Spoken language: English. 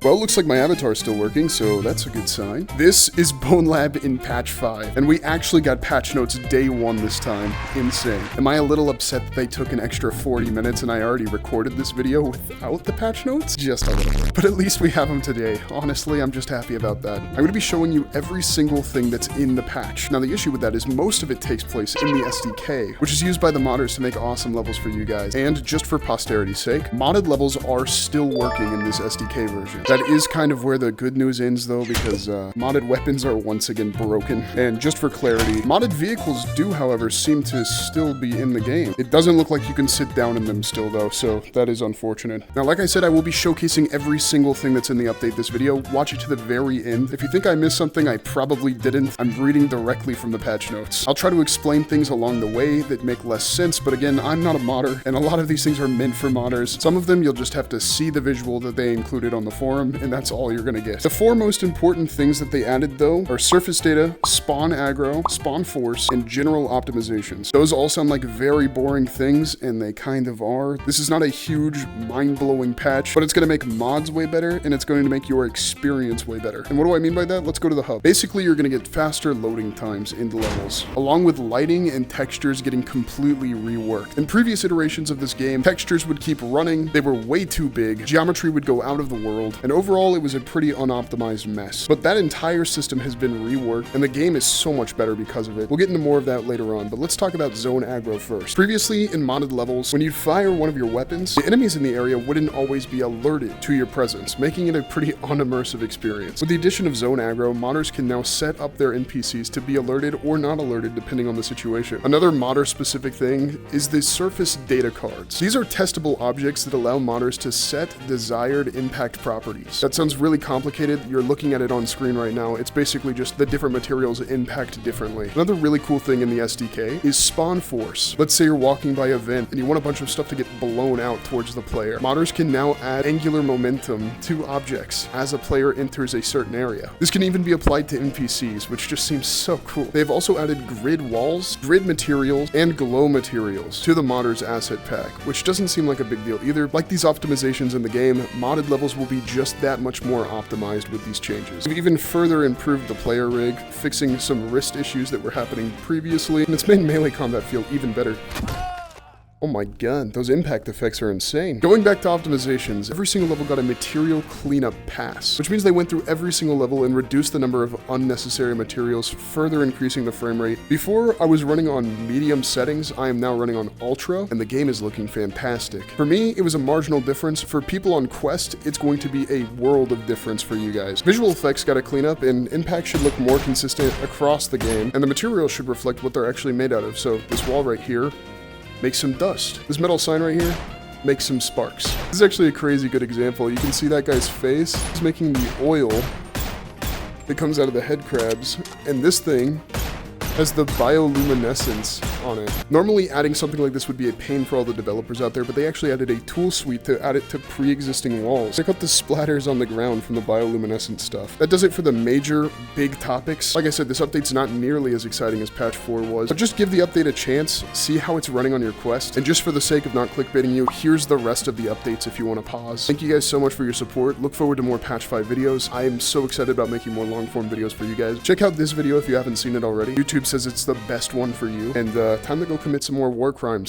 Well, it looks like my avatar is still working, so that's a good sign. This is BONELAB in patch 5, and we actually got patch notes day 1 this time. Insane. Am I a little upset that they took an extra 40 minutes and I already recorded this video without the patch notes? Just a little bit. But at least we have them today. Honestly, I'm just happy about that. I'm going to be showing you every single thing that's in the patch. Now, the issue with that is most of it takes place in the SDK, which is used by the modders to make awesome levels for you guys. And just for posterity's sake, modded levels are still working in this SDK version. That is kind of where the good news ends, though, because modded weapons are once again broken. And just for clarity, modded vehicles do, however, seem to still be in the game. It doesn't look like you can sit down in them still, though, so that is unfortunate. Now, like I said, I will be showcasing every single thing that's in the update this video. Watch it to the very end. If you think I missed something, I probably didn't. I'm reading directly from the patch notes. I'll try to explain things along the way that make less sense, but again, I'm not a modder, and a lot of these things are meant for modders. Some of them you'll just have to see the visual that they included on the forum, and that's all you're gonna get. The 4 most important things that they added, though, are surface data, spawn aggro, spawn force, and general optimizations. Those all sound like very boring things, and they kind of are. This is not a huge, mind-blowing patch, but it's gonna make mods way better, and it's going to make your experience way better. And what do I mean by that? Let's go to the hub. Basically, you're gonna get faster loading times into levels, along with lighting and textures getting completely reworked. In previous iterations of this game, textures would keep running, they were way too big, geometry would go out of the world, and overall it was a pretty unoptimized mess. But that entire system has been reworked, and the game is so much better because of it. We'll get into more of that later on, but let's talk about zone aggro first. Previously, in modded levels, when you'd fire one of your weapons, the enemies in the area wouldn't always be alerted to your presence, making it a pretty unimmersive experience. With the addition of zone aggro, modders can now set up their NPCs to be alerted or not alerted depending on the situation. Another modder-specific thing is the surface data cards. These are testable objects that allow modders to set desired impact properties. That sounds really complicated. You're looking at it on screen right now. It's basically just the different materials impact differently. Another really cool thing in the SDK is spawn force. Let's say you're walking by a vent and you want a bunch of stuff to get blown out towards the player. Modders can now add angular momentum to objects as a player enters a certain area. This can even be applied to NPCs, which just seems so cool. They've also added grid walls, grid materials, and glow materials to the modder's asset pack, which doesn't seem like a big deal either. Like these optimizations in the game, modded levels will be just that much more optimized with these changes. We've even further improved the player rig, fixing some wrist issues that were happening previously, and it's made melee combat feel even better. Oh my god, those impact effects are insane. Going back to optimizations, every single level got a material cleanup pass, which means they went through every single level and reduced the number of unnecessary materials, further increasing the frame rate. Before, I was running on medium settings, I am now running on ultra, and the game is looking fantastic. For me, it was a marginal difference. For people on Quest, it's going to be a world of difference for you guys. Visual effects got to clean up, and impact should look more consistent across the game, and the materials should reflect what they're actually made out of. So this wall right here makes some dust. This metal sign right here makes some sparks. This is actually a crazy good example. You can see that guy's face. He's making the oil that comes out of the head crabs, and this thing has the bioluminescence on it. Normally, adding something like this would be a pain for all the developers out there, but they actually added a tool suite to add it to pre-existing walls. Check out the splatters on the ground from the bioluminescent stuff. That does it for the major, big topics. Like I said, this update's not nearly as exciting as patch 4 was, but just give the update a chance, see how it's running on your Quest, and just for the sake of not clickbaiting you, here's the rest of the updates if you want to pause. Thank you guys so much for your support. Look forward to more patch 5 videos. I am so excited about making more long-form videos for you guys. Check out this video if you haven't seen it already. YouTube says it's the best one for you, and time to go commit some more war crimes.